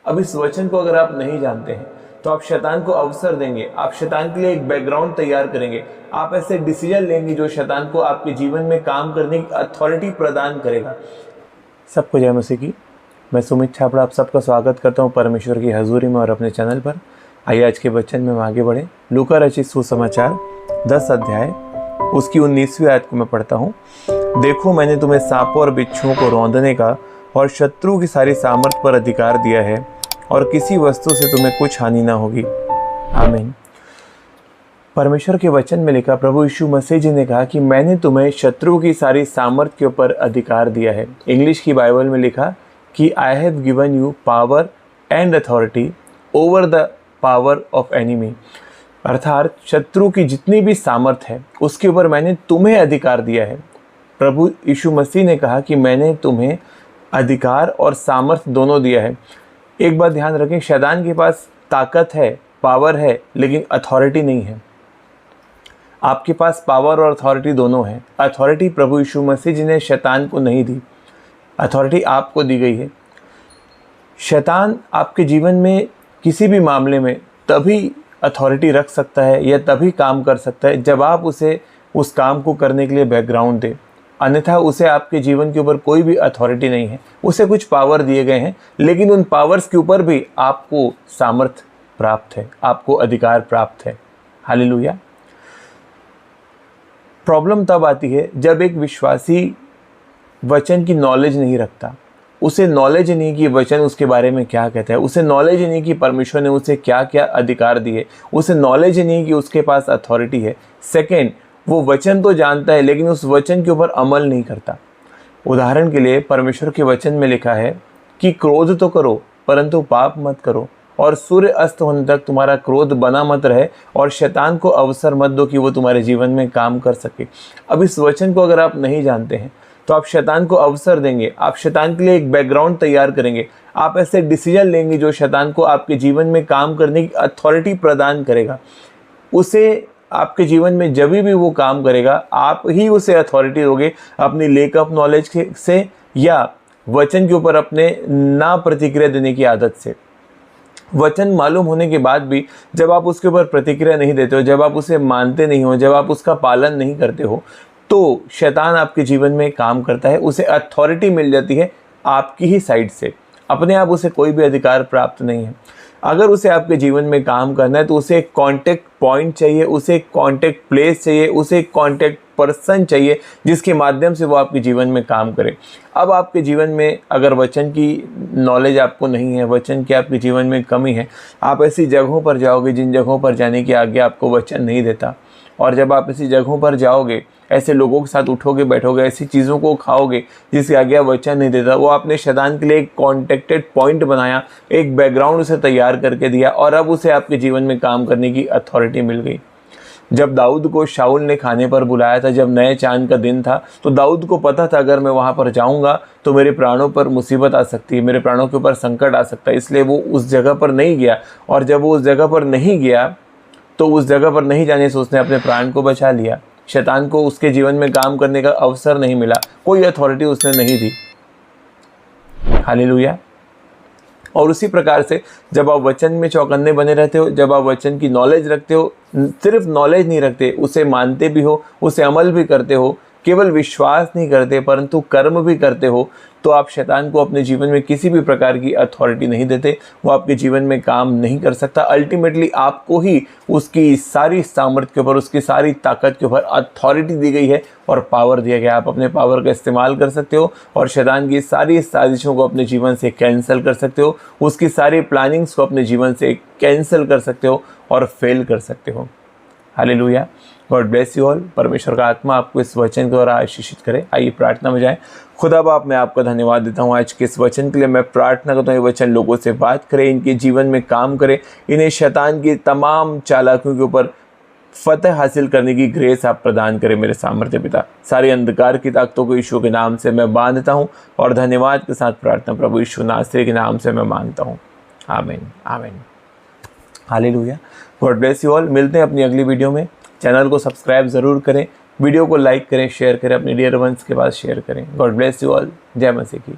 अब इस वचन को अगर आप नहीं जानते हैं तो आप शैतान को अवसर देंगे, आप शैतान के लिए एक बैकग्राउंड तैयार करेंगे, आप ऐसे डिसीजन लेंगे जो शैतान को आपके जीवन में काम करने की अथॉरिटी प्रदान करेगा। सबको जय मसीह की। मैं सुमित छापड़ा आप सबका स्वागत करता हूं परमेश्वर की हजूरी में और अपने चैनल पर। आइए आज के वचन में हम आगे बढ़े। लूका रचित सुसमाचार 10 अध्याय उसकी 19वीं आयत को मैं पढ़ता हूँ। देखो, मैंने तुम्हें सांपों और बिच्छुओं को रौंदने का और शत्रु की सारी सामर्थ पर अधिकार दिया है और किसी वस्तु से तुम्हें कुछ हानि ना होगी। आमीन। परमेश्वर के वचन में लिखा, प्रभु यीशु मसीह जी ने कहा कि मैंने तुम्हें शत्रु की सारी सामर्थ के ऊपर अधिकार दिया है। इंग्लिश की बाइबल में लिखा कि I have given you power and authority over the power of enemy. अर्थात शत्रु की जितनी भी सामर्थ है उसके ऊपर मैंने तुम्हें अधिकार दिया है। प्रभु यीशु मसीह ने कहा कि मैंने तुम्हें अधिकार और सामर्थ दोनों दिया है। एक बात ध्यान रखें, शैतान के पास ताकत है, पावर है, लेकिन अथॉरिटी नहीं है। आपके पास पावर और अथॉरिटी दोनों है। अथॉरिटी प्रभु यीशु मसीह जी ने शैतान को नहीं दी, अथॉरिटी आपको दी गई है। शैतान आपके जीवन में किसी भी मामले में तभी अथॉरिटी रख सकता है या तभी काम कर सकता है जब आप उसे उस काम को करने के लिए बैकग्राउंड दें, अन्यथा उसे आपके जीवन के ऊपर कोई भी अथॉरिटी नहीं है। उसे कुछ पावर दिए गए हैं, लेकिन उन पावर्स के ऊपर भी आपको सामर्थ प्राप्त है, आपको अधिकार प्राप्त है। हालेलुया। प्रॉब्लम तब आती है जब एक विश्वासी वचन की नॉलेज नहीं रखता। उसे नॉलेज नहीं कि वचन उसके बारे में क्या कहता है, उसे नॉलेज नहीं कि परमेश्वर ने उसे क्या क्या अधिकार दिए, उसे नॉलेज नहीं कि उसके पास अथॉरिटी है। सेकेंड, वो वचन तो जानता है लेकिन उस वचन के ऊपर अमल नहीं करता। उदाहरण के लिए परमेश्वर के वचन में लिखा है कि क्रोध तो करो परंतु पाप मत करो, और सूर्य अस्त होने तक तुम्हारा क्रोध बना मत रहे, और शैतान को अवसर मत दो कि वो तुम्हारे जीवन में काम कर सके। अब इस वचन को अगर आप नहीं जानते हैं तो आप शैतान को अवसर देंगे, आप शैतान के लिए एक बैकग्राउंड तैयार करेंगे, आप ऐसे डिसीजन लेंगे जो शैतान को आपके जीवन में काम करने की अथॉरिटी प्रदान करेगा। उसे आपके जीवन में जब भी वो काम करेगा आप ही उसे अथॉरिटी दोगे, अपनी लेकअप नॉलेज से या वचन के ऊपर अपने ना प्रतिक्रिया देने की आदत से। वचन मालूम होने के बाद भी जब आप उसके ऊपर प्रतिक्रिया नहीं देते हो, जब आप उसे मानते नहीं हो, जब आप उसका पालन नहीं करते हो, तो शैतान आपके जीवन में काम करता है। उसे अथॉरिटी मिल जाती है आपकी ही साइड से, अपने आप उसे कोई भी अधिकार प्राप्त नहीं है। अगर उसे आपके जीवन में काम करना है तो उसे एक कॉन्टेक्ट पॉइंट चाहिए, उसे एक कॉन्टेक्ट प्लेस चाहिए, उसे एक कॉन्टेक्ट पर्सन चाहिए जिसके माध्यम से वो आपके जीवन में काम करे। अब आपके जीवन में अगर वचन की नॉलेज आपको नहीं है, वचन की आपके जीवन में कमी है, आप ऐसी जगहों पर जाओगे जिन जगहों पर जाने की आज्ञा आपको वचन नहीं देता। और जब आप ऐसी जगहों पर जाओगे, ऐसे लोगों के साथ उठोगे बैठोगे, ऐसी चीज़ों को खाओगे जिसकी आज्ञा वचन नहीं देता, वो आपने शैतान के लिए एक कॉन्टेक्टेड पॉइंट बनाया, एक बैकग्राउंड उसे तैयार करके दिया, और अब उसे आपके जीवन में काम करने की अथॉरिटी मिल गई। जब दाऊद को शाऊल ने खाने पर बुलाया था, जब नए चांद का दिन था, तो दाऊद को पता था अगर मैं वहाँ पर जाऊँगा तो मेरे प्राणों पर मुसीबत आ सकती है, मेरे प्राणों के ऊपर संकट आ सकता है, इसलिए वो उस जगह पर नहीं गया। और जब वो उस जगह पर नहीं गया तो उस जगह पर नहीं जाने से उसने अपने प्राण को बचा लिया। शैतान को उसके जीवन में काम करने का अवसर नहीं मिला, कोई अथॉरिटी उसने नहीं दी। हालेलुया। और उसी प्रकार से जब आप वचन में चौकन्ने बने रहते हो, जब आप वचन की नॉलेज रखते हो, सिर्फ नॉलेज नहीं रखते, उसे मानते भी हो, उसे अमल भी करते हो, केवल विश्वास नहीं करते परंतु कर्म भी करते हो, तो आप शैतान को अपने जीवन में किसी भी प्रकार की अथॉरिटी नहीं देते, वो आपके जीवन में काम नहीं कर सकता। अल्टीमेटली आपको ही उसकी सारी सामर्थ्य के ऊपर, उसकी सारी ताकत के ऊपर अथॉरिटी दी गई है और पावर दिया गया। आप अपने पावर का इस्तेमाल कर सकते हो और शैतान की सारी साजिशों को अपने जीवन से कैंसिल कर सकते हो, उसकी सारी प्लानिंग्स को अपने जीवन से कैंसिल कर सकते हो और फेल कर सकते हो। Hallelujah. God bless you all. परमेश्वर का आत्मा आपको इस वचन के द्वारा आशीषित करे। आइए प्रार्थना में जाएं। खुदा बाप, मैं आपका धन्यवाद देता हूँ आज के इस वचन के लिए। मैं प्रार्थना करता हूँ ये वचन लोगों से बात करे, इनके जीवन में काम करे, इन्हें शैतान की तमाम चालाकियों के ऊपर फतह हासिल करने की ग्रेस आप प्रदान करें मेरे सामर्थ्य पिता। सारी अंधकार की ताकतों को यीशु के नाम से मैं बांधता हूँ और धन्यवाद के साथ प्रार्थना प्रभु यीशु नासरी के नाम से मैं मांगता हूँ। आमीन आमीन। Hallelujah. God bless you all. मिलते हैं अपनी अगली वीडियो में। चैनल को सब्सक्राइब ज़रूर करें, वीडियो को लाइक करें, शेयर करें, अपने डियर वंस के पास शेयर करें। God bless you all. जय मसीह की।